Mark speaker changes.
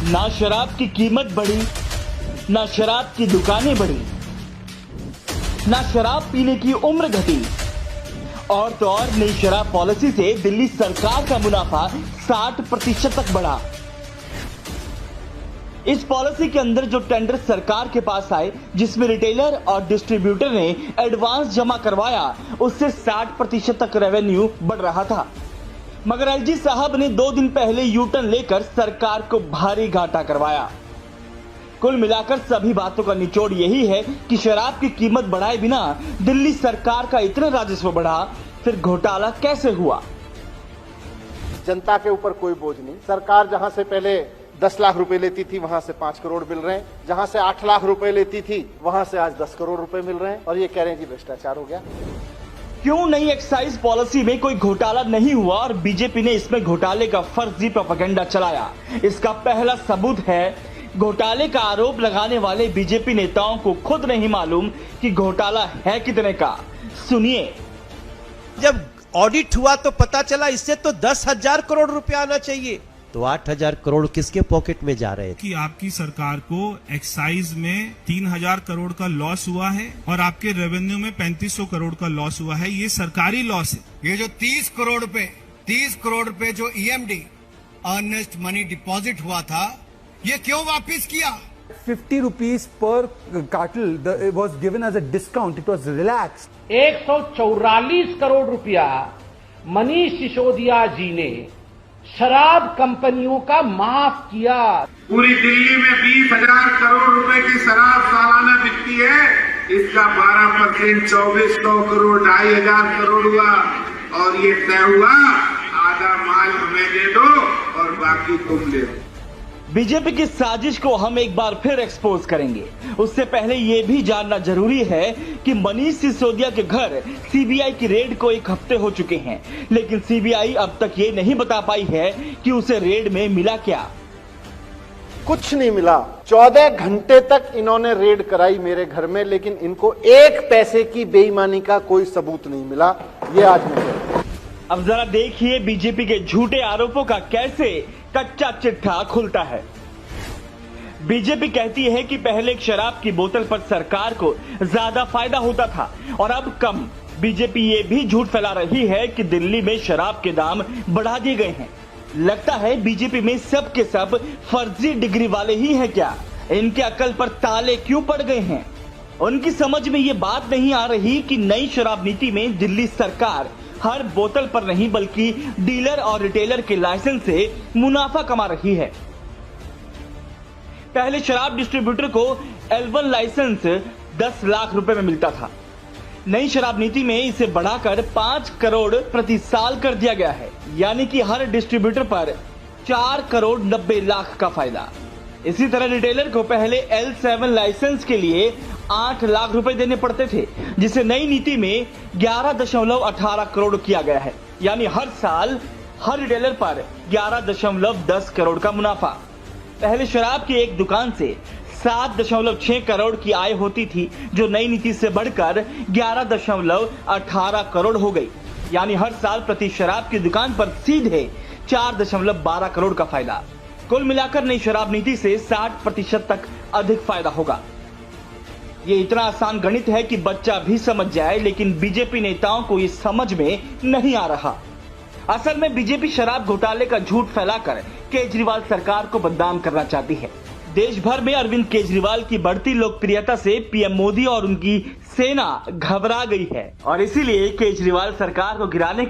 Speaker 1: ना शराब की कीमत बढ़ी, ना शराब की दुकानें बढ़ी, ना शराब पीने की उम्र घटी। और तो और नई शराब पॉलिसी से दिल्ली सरकार का मुनाफा 60% तक बढ़ा। इस पॉलिसी के अंदर जो टेंडर सरकार के पास आए, जिसमें रिटेलर और डिस्ट्रीब्यूटर ने एडवांस जमा करवाया, उससे 60% तक रेवेन्यू बढ़ रहा था। मगर एलजी साहब ने 2 दिन पहले यू टर्न लेकर सरकार को भारी घाटा करवाया। कुल मिलाकर सभी बातों का निचोड़ यही है कि शराब की कीमत बढ़ाए बिना दिल्ली सरकार का इतना राजस्व बढ़ा, फिर घोटाला कैसे हुआ?
Speaker 2: जनता के ऊपर कोई बोझ नहीं। सरकार जहां से पहले 10 लाख रुपए लेती थी, वहां से 5 करोड़ मिल रहे हैं। जहां से 8 लाख रुपए लेती थी, वहां से आज 10 करोड़ रुपए मिल रहे हैं, और ये कह रहे हैं कि भ्रष्टाचार हो गया।
Speaker 1: क्यों नई एक्साइज पॉलिसी में कोई घोटाला नहीं हुआ और बीजेपी ने इसमें घोटाले का फर्जी प्रोपेगेंडा चलाया? इसका पहला सबूत है, घोटाले का आरोप लगाने वाले बीजेपी नेताओं को खुद नहीं मालूम कि घोटाला है कितने का। सुनिए।
Speaker 3: जब ऑडिट हुआ तो पता चला इससे तो 10,000 करोड़ रुपया आना चाहिए, तो 8,000 करोड़ किसके पॉकेट में जा रहे हैं?
Speaker 4: कि आपकी सरकार को एक्साइज में 3,000 करोड़ का लॉस हुआ है और आपके रेवेन्यू में 3,500 करोड़ का लॉस हुआ है। ये सरकारी लॉस है।
Speaker 5: ये जो 30 करोड़ रुपए जो ईएमडी अर्नेस्ट मनी डिपॉजिट हुआ था, ये क्यों वापस किया?
Speaker 6: 50 rupees per cartel was given as a discount. It was relaxed.
Speaker 7: 144 crore रुपया मनीष सिसोदिया जी ने शराब कंपनियों का माफ किया।
Speaker 8: पूरी दिल्ली में 20,000 करोड़ रुपए की शराब सालाना बिकती है। इसका 12% 2,400 करोड़ 2,500 करोड़ हुआ, और ये तय हुआ आधा माल हमें दे दो और बाकी तुम ले दो।
Speaker 1: बीजेपी की साजिश को हम एक बार फिर एक्सपोज करेंगे। उससे पहले ये भी जानना जरूरी है कि मनीष सिसोदिया के घर सीबीआई की रेड को 1 हफ्ते हो चुके हैं, लेकिन सीबीआई अब तक ये नहीं बता पाई है कि उसे रेड में मिला क्या।
Speaker 2: कुछ नहीं मिला। 14 घंटे तक इन्होंने रेड कराई मेरे घर में, लेकिन इनको 1 पैसे की बेईमानी का कोई सबूत नहीं मिला। ये आज मैं
Speaker 1: अब जरा देखिए बीजेपी के झूठे आरोपों का कैसे कच्चा चिट्ठा खुलता है। बीजेपी कहती है कि पहले एक शराब की बोतल पर सरकार को ज्यादा फायदा होता था और अब कम। बीजेपी ये भी झूठ फैला रही है कि दिल्ली में शराब के दाम बढ़ा दिए गए हैं। लगता है बीजेपी में सब के सब फर्जी डिग्री वाले ही हैं क्या? इनके अकल पर ताले क्यों पड़ गए हैं? उनकी समझ में ये बात नहीं आ रही कि नई शराब नीति में दिल्ली सरकार हर बोतल पर नहीं बल्कि डीलर और रिटेलर के लाइसेंस से मुनाफा कमा रही है। पहले शराब डिस्ट्रीब्यूटर को L1 लाइसेंस 10 लाख रुपए में मिलता था। नई शराब नीति में इसे बढ़ाकर 5 करोड़ प्रति साल कर दिया गया है, यानी कि हर डिस्ट्रीब्यूटर पर 4 करोड़ 90 लाख का फायदा। इसी तरह रिटेलर को पहले L7 लाइसेंस के लिए 8 लाख रुपए देने पड़ते थे, जिसे नई नीति में 11.18 करोड़ किया गया है, यानी हर साल हर रिटेलर पर 11.10 करोड़ का मुनाफा। पहले शराब की एक दुकान से 7.6 करोड़ की आय होती थी, जो नई नीति से बढ़कर 11.18 करोड़ हो गई, यानी हर साल प्रति शराब की दुकान पर सीधे 4.12 करोड़ का फायदा। कुल मिलाकर नई शराब नीति से 60% तक अधिक फायदा होगा। ये इतना आसान गणित है कि बच्चा भी समझ जाए, लेकिन बीजेपी नेताओं को ये समझ में नहीं आ रहा। असल में बीजेपी शराब घोटाले का झूठ फैलाकर केजरीवाल सरकार को बदनाम करना चाहती है। देश भर में अरविंद केजरीवाल की बढ़ती लोकप्रियता से पीएम मोदी और उनकी सेना घबरा गई है और इसीलिए केजरीवाल सरकार को गिराने के